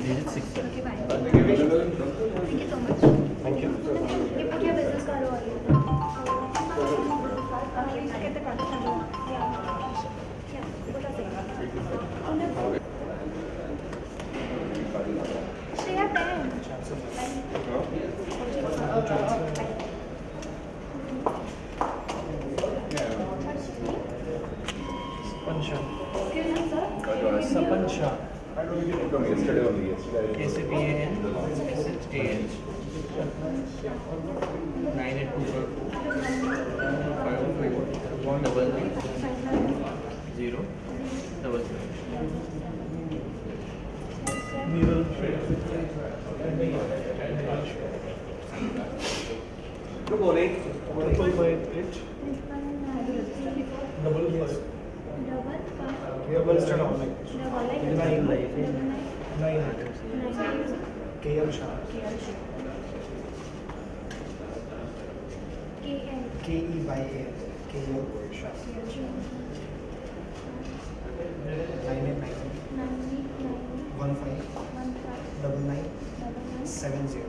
Digit 6. Okay, bye. Thank you so much. Thank you. You put your business card over here. Okay, get the contact number. Yeah. Yeah, what are they? Shreya 10. Sapansha. Excuse me, sir. Sapansha. Yesterday only. KCPAN. SHAN. 9824 Good morning. Triple by 8. Double five. We have listed online. 9 life. 9 items. KL Shah. KE by A. KL Shah. 9899 15 99 70.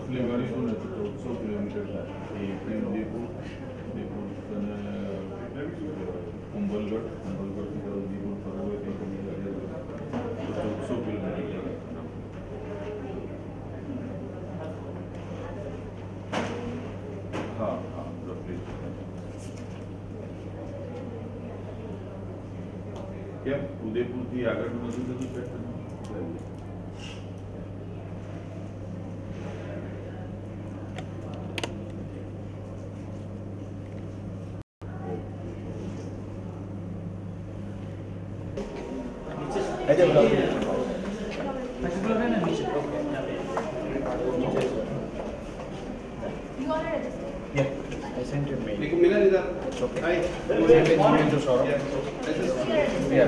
roughly very soon it's 100 kilometers है ये train देखो कुंभलगढ़ की तरफ दीपुर फरवे के लिए 100 kilometre हाँ हाँ roughly क्या उदयपुर की आगरा में मौजूद है तो चेक करना You already registered? Yeah, I sent you a mail. लेकिन मिला नहीं था Okay. Hi. Send an email to Saurabh. Yeah.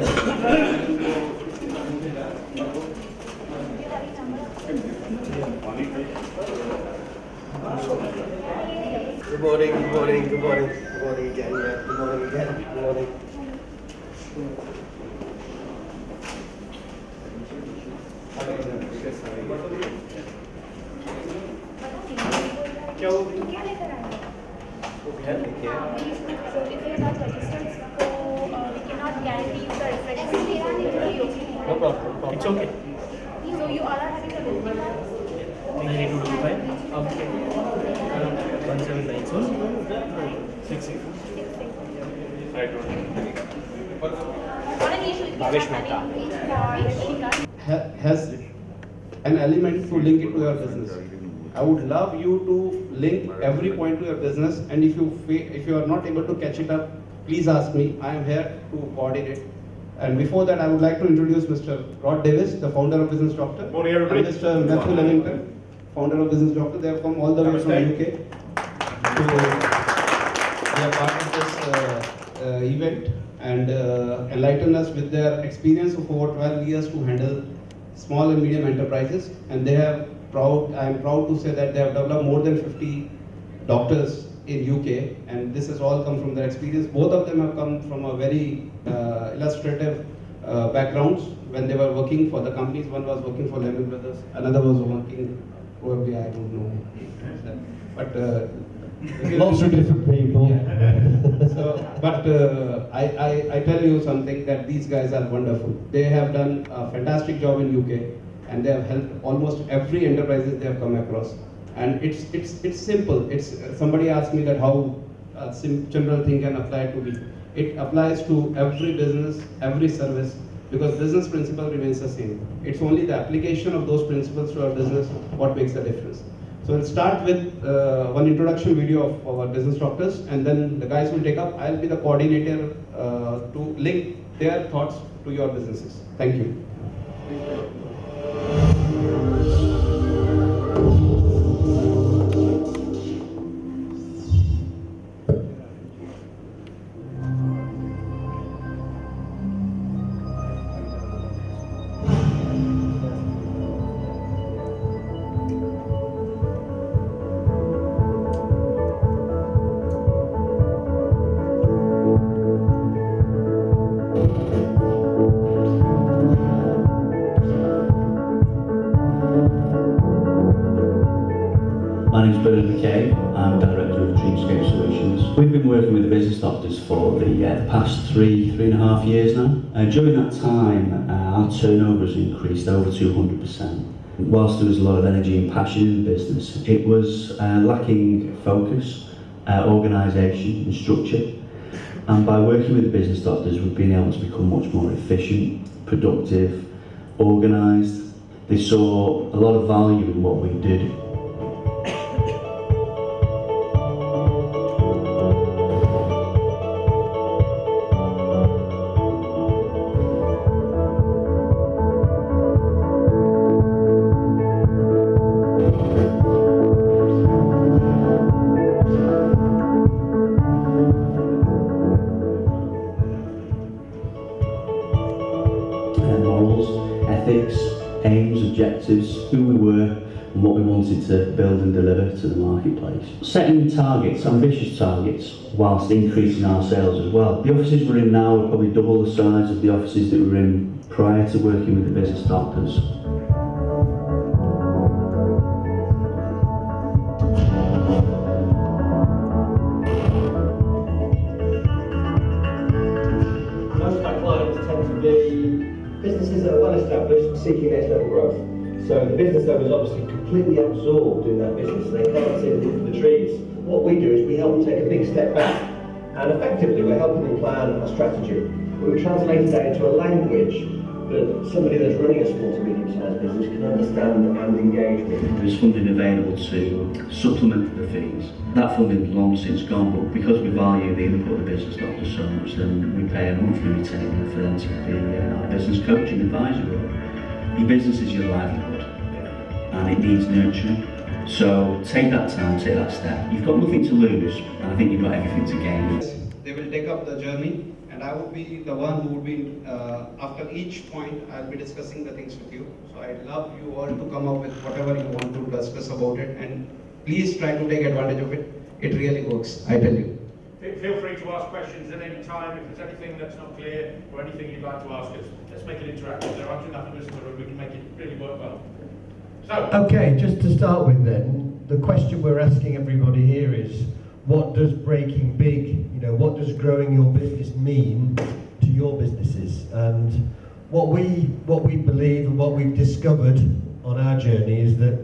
Good morning, good morning, good morning, good morning again, yeah. Good morning again, good morning. क्या लेकर आए? Okay. So if you are not registered, so we cannot guarantee you the reference. No problem. It's okay. So you all are having the visiting cards? 9225. Okay. 1790. 66. I don't know. Bhavesh Mehta. Has an element to link it to your business. I would love you to link every point to your business, and if you are not able to catch it up, please ask me. I am here to coordinate. And before that, I would like to introduce Mr. Rod Davis, the founder of Business Doctor, Morning, everybody. and Mr. Matthew Levington, founder of Business Doctor. They have come all the way from UK to be a part of this event and enlighten us with their experience of over 12 years to handle small and medium enterprises. And they have I am proud to say that they have developed more than 50 doctors in UK, and this has all come from their experience. Both of them have come from a very illustrative backgrounds when they were working for the companies. One was working for Lehman Brothers, another was working probably, I don't know, but lots of different people. Yeah. So, but I tell you something, that these guys are wonderful. They have done a fantastic job in UK, and they have helped almost every enterprises they have come across. And it's simple. It's somebody asked me that how a general thing can apply to me. It applies to every business, every service, because business principle remains the same. It's only the application of those principles to our business what makes the difference. So we'll start with one introduction video of our business doctors, and then the guys will take up. I'll be the coordinator to link their thoughts to your businesses. Thank you. My name's Bernard McKay, I'm Director of Dreamscape Solutions. We've been working with the business doctors for the past three and a half years now. During that time, our turnover has increased over 200%. Whilst there was a lot of energy and passion in the business, it was lacking focus, organisation and structure. And by working with the business doctors, we've been able to become much more efficient, productive, organised. They saw a lot of value in what we did. Morals, ethics, aims, objectives, who we were and what we wanted to build and deliver to the marketplace. Setting targets, ambitious targets, whilst increasing our sales as well. The offices we're in now are probably double the size of the offices that we were in prior to working with the business doctors. Most of our clients tend to be businesses that are well established, seeking next level growth. So the business owner is obviously completely absorbed in that business and they can't see the wood for the trees. What we do is we help them take a big step back and effectively we're helping them plan a strategy. We've translated that into a language that somebody that's running a small to medium sized business can understand and engage with. There's funding available to supplement the fees. That funding's long since gone, but because we value the input of the business doctors so much, then we pay a monthly retainer for them to be our business coach and advisor. Your business is your livelihood and it needs nurturing. So take that time, take that step. You've got nothing to lose and I think you've got everything to gain. They will take up the journey and I would be the one who would be, after each point, I'll be discussing the things with you. So I'd love you all to come up with whatever you want to discuss about it and please try to take advantage of it. It really works, I tell you. Feel free to ask questions at any time. If there's anything that's not clear or anything you'd like to ask us, let's make it interactive. There aren't enough of us in the room, we can make it really work well. So, Okay, just to start with then, the question we're asking everybody here is, what does breaking big, what does growing your business mean to your businesses? And what we believe and what we've discovered on our journey is that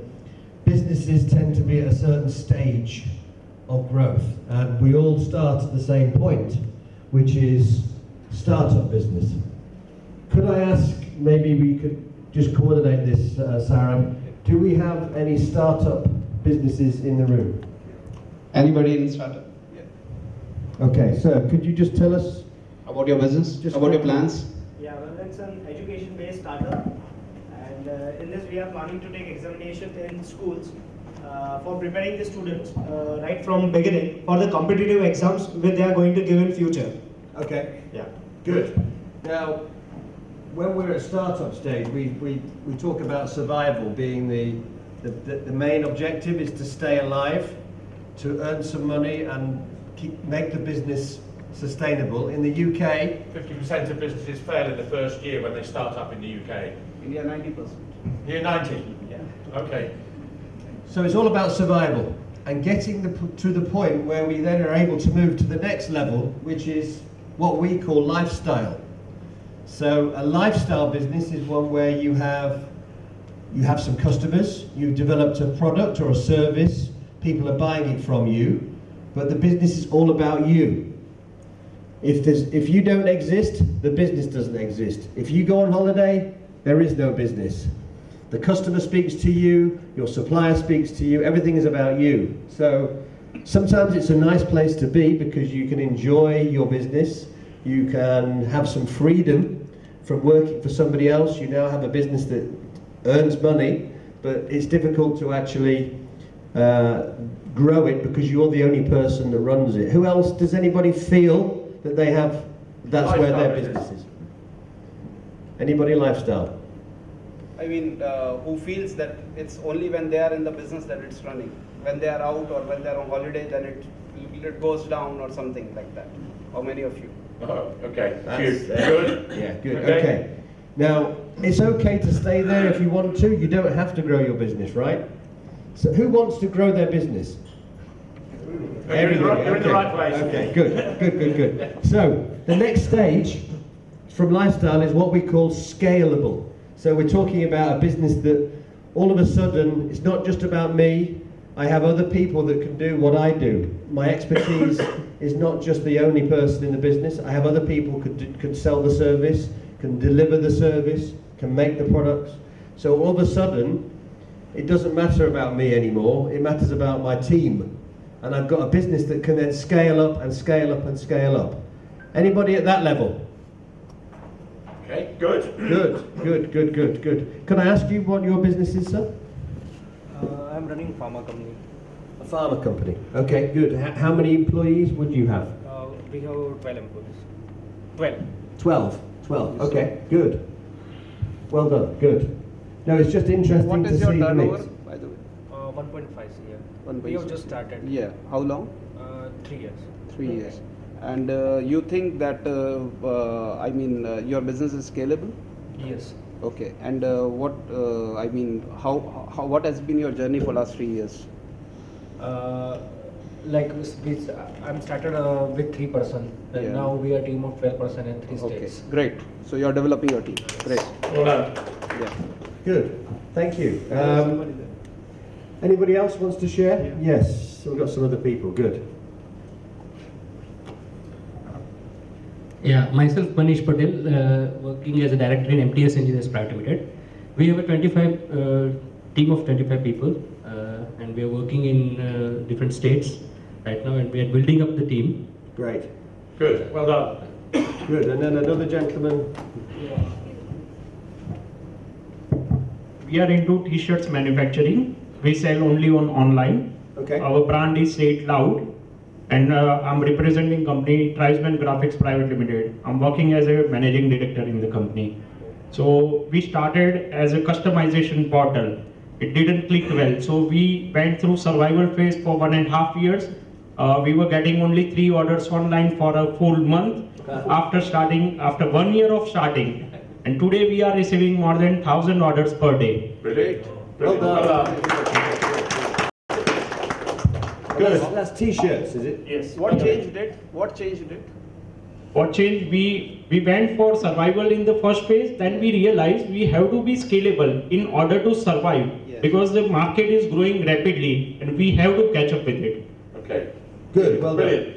businesses tend to be at a certain stage of growth and we all start at the same point, which is startup business. Could I ask, maybe we could just coordinate this, Sarah, do we have any startup businesses in the room? Anybody in startup? Yeah. Okay, so could you just tell us About your business, about your plans? Yeah, well, it's an education-based startup, and in this we are planning to take examination in schools for preparing the students right from beginning for the competitive exams which they are going to give in future. Okay, Yeah. good. Now, when we're at startup stage, we talk about survival being the main objective is to stay alive, to earn some money and make the business sustainable. In the UK, 50% of businesses fail in the first year when they start up in the UK. India 90%. Year 90? Yeah. Okay. so it's all about survival and getting to the point where we then are able to move to the next level, which is what we call lifestyle. So a lifestyle business is one where you have some customers, you've developed a product or a service, people are buying it from you, but the business is all about you. If you don't exist, the business doesn't exist. If you go on holiday, there is no business. The customer speaks to you, your supplier speaks to you, everything is about you. So sometimes it's a nice place to be because you can enjoy your business, you can have some freedom from working for somebody else. You now have a business that earns money, but it's difficult to actually grow it because you're the only person that runs it. Who else, does anybody feel that they have, that's where their business is? Anybody lifestyle? I mean, who feels that it's only when they are in the business that it's running. When they are out or when they are on holiday, then it goes down or something like that. How many of you? Oh, okay. That's, Good. Yeah, good. Okay. Now, it's okay to stay there if you want to. You don't have to grow your business, right? So who wants to grow their business? You're in the right place. Okay, good. So the next stage from lifestyle is what we call scalable. So we're talking about a business that all of a sudden it's not just about me. I have other people that can do what I do. My expertise is not just the only person in the business. I have other people who can sell the service, can deliver the service, can make the products. So all of a sudden, it doesn't matter about me anymore. It matters about my team. And I've got a business that can then scale up and scale up and scale up. Anybody at that level? Okay, good. Good. Can I ask you what your business is, sir? I'm running pharma company. A pharma company. Okay, good. How many employees would you have? We have 12 employees. 12. 12. Okay, good. Well done. Good. No, it's just interesting What to is see your the turnover, mix. by the way? 1.5 year. 1.5. We have just started. Yeah. How long? 3 years. 3 years. And you think that, your business is scalable? Yes. Okay. And what has been your journey for last 3 years? I'm started with 3 person. And Yeah. now we are a team of 12 person in 3 Okay. states. Great. So you are developing your team. Great. Well done. Yeah. Good. Thank you. Anybody else wants to share? Yes. So we've got some other people. Good. Yeah, myself Manish Patel, working as a director in MTS Engineers Private Limited. We have a team of 25 people, and we are working in different states right now, and we are building up the team. Great. Good, well done. Good. And then another gentleman. We are into t-shirts manufacturing. We sell only on online. Okay. Our brand is Say It Loud, and I'm representing company Trisman Graphics Private Limited. I'm working as a managing director in the company. So we started as a customization portal. It didn't click well, so we went through survival phase for 1.5 years. We were getting only 3 orders online for a full month after 1 year of starting. And today we are receiving more than 1,000 orders per day. Brilliant. Well done. Good. That's t-shirts, is it? Yes. What changed it? What changed it? What changed? We went for survival in the first phase, then we realized we have to be scalable in order to survive, Yes. because the market is growing rapidly and we have to catch up with it. Okay. Good, well done. Brilliant.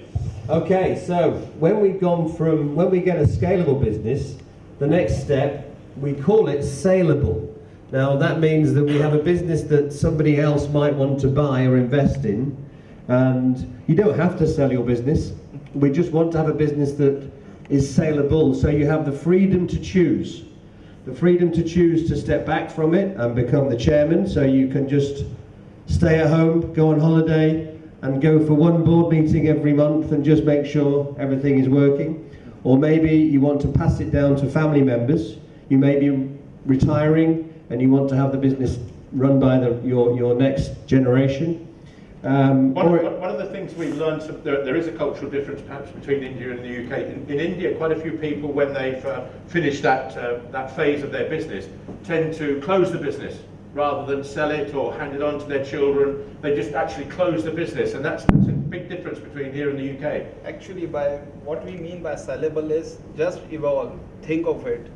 Okay, so when we get a scalable business, the next step, we call it saleable. Now that means that we have a business that somebody else might want to buy or invest in, and you don't have to sell your business. We just want to have a business that is saleable, so you have the freedom to choose. The freedom to choose to step back from it and become the chairman, so you can just stay at home, go on holiday, and go for one board meeting every month and just make sure everything is working. Or maybe you want to pass it down to family members. You may be retiring and you want to have the business run by your next generation. One of the things we've learned, there is a cultural difference perhaps between India and the UK. In India, quite a few people, when they've finished that phase of their business, tend to close the business rather than sell it or hand it on to their children. They just actually close the business, and that's a big difference between here and the UK. Actually, by what we mean by sellable is just evolve. Think of it.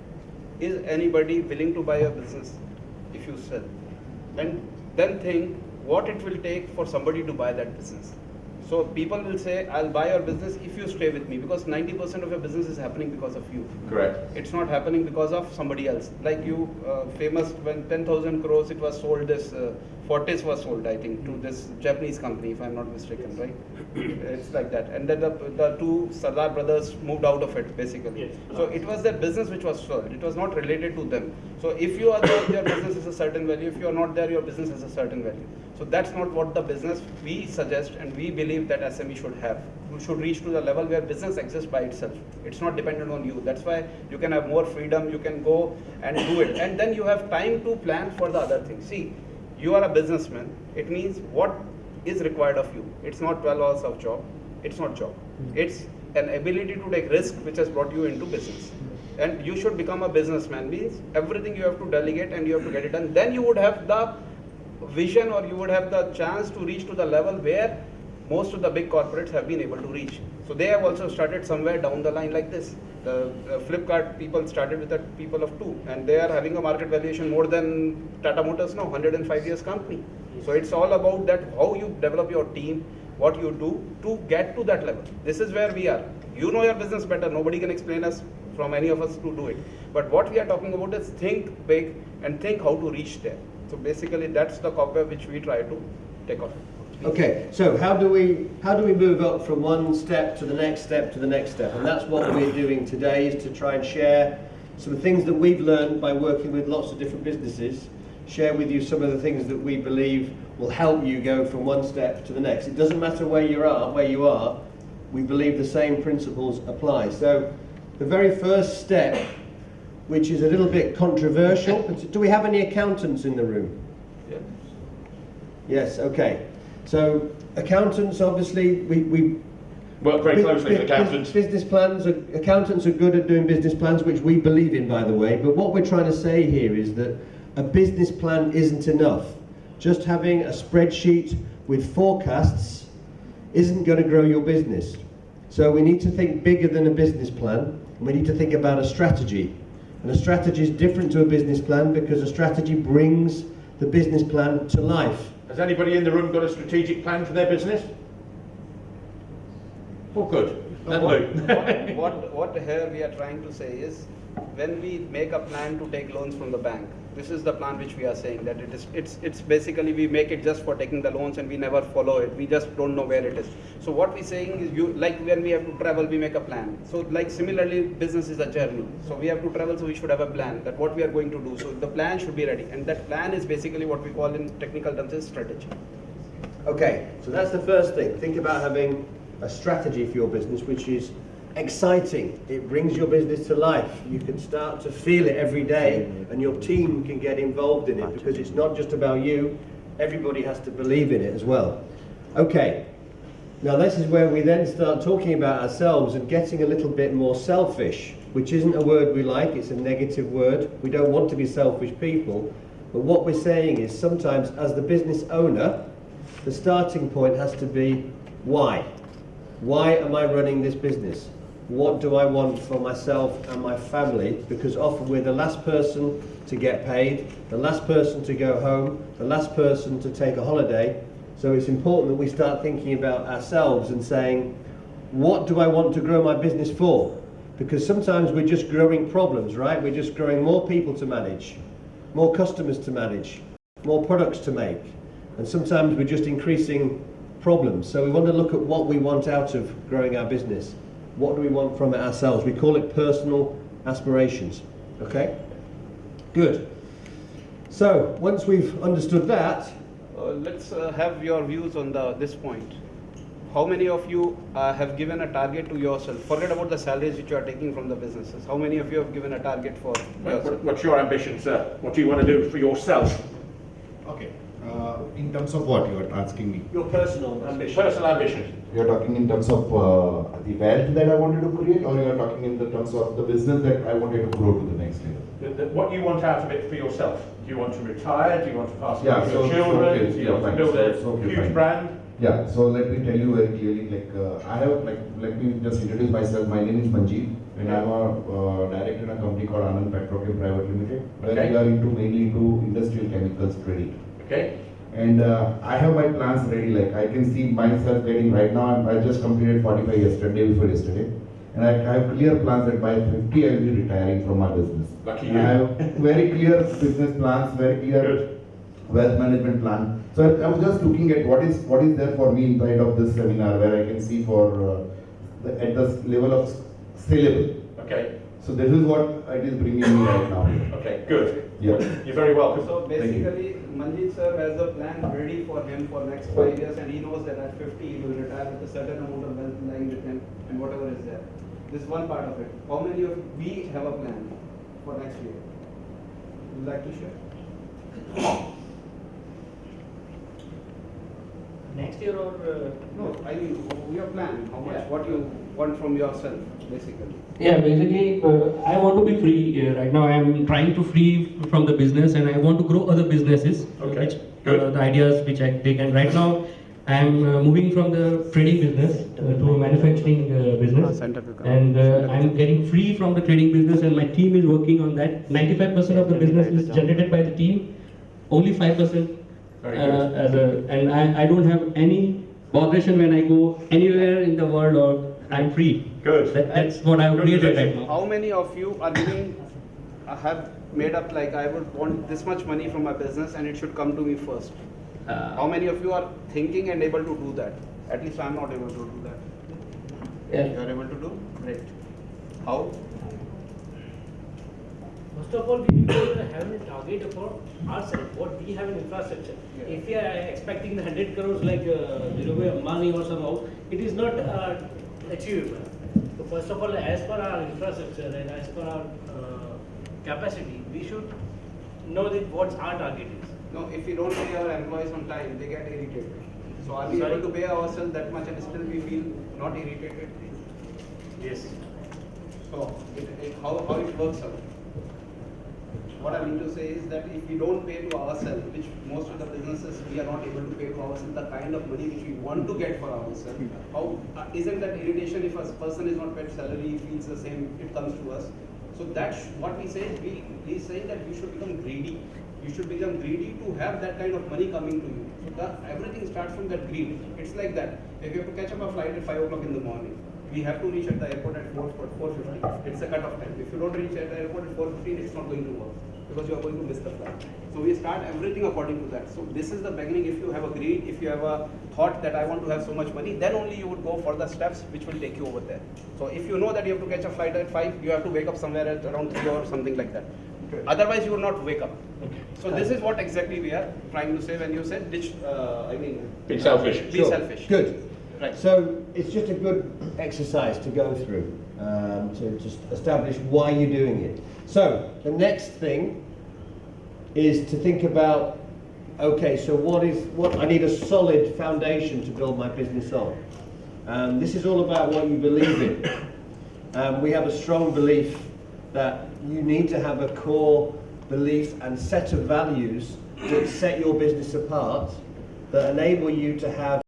Is anybody willing to buy your business if you sell? And then think what it will take for somebody to buy that business. So people will say, I'll buy your business if you stay with me, because 90% of your business is happening because of you. Correct. It's not happening because of somebody else. Like you, famous when 10,000 crores it was sold, this Fortis was sold, I think, to this Japanese company, if I'm not mistaken, right? It's like that. And then the two Sardar brothers moved out of it, basically. Yes. So it was their business which was sold. It was not related to them. So if you are there, your business is a certain value. If you are not there, your business has a certain value. So that's not what the business we suggest and we believe that SME should have. You should reach to the level where business exists by itself. It's not dependent on you. That's why you can have more freedom. You can go and do it. And then you have time to plan for the other things. See, you are a businessman. It means what is required of you. It's not 12 hours of job. It's not job. It's an ability to take risk which has brought you into business. And you should become a businessman, means everything you have to delegate and you have to get it done. Then you would have the vision, or you would have the chance to reach to the level where most of the big corporates have been able to reach. So they have also started somewhere down the line like this. The Flipkart people started with a people of 2, and they are having a market valuation more than Tata Motors now, 105 years company. So it's all about that, how you develop your team, what you do to get to that level. This is where we are. You know your business better. Nobody can explain us from any of us to do it. But what we are talking about is think big and think how to reach there. So basically that's the cobweb which we try to take off. Okay, so how do we move up from one step to the next step to the next step? And that's what we're doing today, is to try and share some things that we've learned by working with lots of different businesses, share with you some of the things that we believe will help you go from one step to the next. It doesn't matter where you are, we believe the same principles apply. So the very first step, which is a little bit controversial, do we have any accountants in the room? Yeah. Yes, okay. So accountants, obviously, we work very closely with accountants. Business plans, accountants are good at doing business plans, which we believe in, by the way. But what we're trying to say here is that a business plan isn't enough. Just having a spreadsheet with forecasts isn't going to grow your business. So we need to think bigger than a business plan. We need to think about a strategy. And a strategy is different to a business plan because a strategy brings the business plan to life. Has anybody in the room got a strategic plan for their business? Oh, good. What here we are trying to say is, when we make a plan to take loans from the bank, this is the plan which we are saying, that it's basically we make it just for taking the loans and we never follow it. We just don't know where it is. So what we're saying is, like when we have to travel, we make a plan. So like similarly, business is a journey. So we have to travel, so we should have a plan that what we are going to do. So the plan should be ready, and that plan is basically what we call in technical terms is strategy. Okay, so that's the first thing. Think about having a strategy for your business, which is exciting. It brings your business to life. You can start to feel it every day, and your team can get involved in it, because it's not just about you. Everybody has to believe in it as well. Okay, now this is where we then start talking about ourselves and getting a little bit more selfish, which isn't a word we like. It's a negative word. We don't want to be selfish people. But what we're saying is, sometimes as the business owner, the starting point has to be why. Why am I running this business? What do I want for myself and my family? Because often we're the last person to get paid, the last person to go home, the last person to take a holiday. So it's important that we start thinking about ourselves and saying, what do I want to grow my business for? Because sometimes we're just growing problems, right? We're just growing more people to manage, more customers to manage, more products to make. And sometimes we're just increasing problems. So we want to look at what we want out of growing our business. What do we want from it ourselves? We call it personal aspirations. Okay? Good. So once we've understood that, let's have your views on this point. How many of you have given a target to yourself? Forget about the salaries which you are taking from the businesses. How many of you have given a target for yourself? What's your ambition, sir? What do you want to do for yourself? Okay. In terms of what you are asking me? your personal ambition. Personal ambition. You are talking in terms of the wealth that I wanted to create, or you are talking in the terms of the business that I wanted to grow to the next level? What you want out of it for yourself? Do you want to retire? Do you want to pass it Yeah, to so- your children? okay, Do you yeah, want to fine. build a So, okay, huge fine. brand? Yeah, so let me tell you very clearly, I have, let me just introduce myself. My name is Manjeet, and I'm a director in a company called Anand Petrochem Private Limited, where Okay. we are mainly into industrial chemicals trading. Okay. And I have my plans ready. Like I can see myself getting right now. I just completed 45 yesterday, before yesterday, and I have clear plans that by 50 I will be retiring from my business. Lucky And you. I have very clear business plans, very clear Good. wealth management plan. So I was just looking at what is there for me inside of this seminar, where I can see for at the level of Sellable. Okay. So this is what it is bringing me right now. Okay. Good. Yeah. You're very welcome. So basically, Manjeet sir has a plan ready for him for next 5 years, and he knows that at 50 he will retire with a certain amount of wealth lying with him and whatever is there. This is one part of it. How many of we have a plan for next year? Would you like to share? Next next year or? No, I mean, your plan, how much, what you want from yourself, basically. Yeah, basically, I want to be free. Right now, I am trying to free from the business, and I want to grow other businesses. Okay. Which, the ideas which I take, and right now, I am moving from the trading business to a manufacturing business, and I am getting free from the trading business, and my team is working on that. 95% of the business is generated by the team, only 5% and I don't have any botheration when I go anywhere in the world, or I'm free. Good. That's what I've created right now. How many of you are living, have made up like I would want this much money from my business and it should come to me first? How many of you are thinking and able to do that? At least I'm not able to do that. Yeah. You are able to do? Great. How? First of all, we need to have a target for ourselves, what we have in infrastructure. Yeah. If we are expecting the 100 crores like money or somehow, it is not achievable. So first of all, as per our infrastructure and as per our capacity, we should know that what our target is. No, if we don't pay our employees on time, they get irritated. So are we Sorry? able to pay ourselves that much and still we feel not irritated? Yes. So how it works out? What I mean to say is that if we don't pay to ourselves, which most of the businesses we are not able to pay to ourselves the kind of money which we want to get for ourselves, how isn't that irritation if a person is not paid salary, he feels the same, it comes to us. So that's what we say, we say that you should become greedy. You should become greedy to have that kind of money coming to you. So everything starts from that greed. It's like that. If you have to catch up a flight at 5 o'clock in the morning, we have to reach at the airport at 4:50. It's a cut-off time. If you don't reach at the airport at 4:15, it's not going to work because you are going to miss the flight. So we start everything according to that. So this is the beginning. If you have a greed, if you have a thought that I want to have so much money, then only you would go for the steps which will take you over there. So if you know that you have to catch a flight at 5, you have to wake up somewhere at around 3 or something like that. Otherwise, you will not wake up. So this is what exactly we are trying to say when you said, be selfish. Be Sure. selfish. Good. Right. So it's just a good exercise to go through to just establish why you're doing it. So the next thing is to think about, okay, so what I need a solid foundation to build my business on. This is all about what you believe in. We have a strong belief that you need to have a core belief and set of values that set your business apart, that enable you to have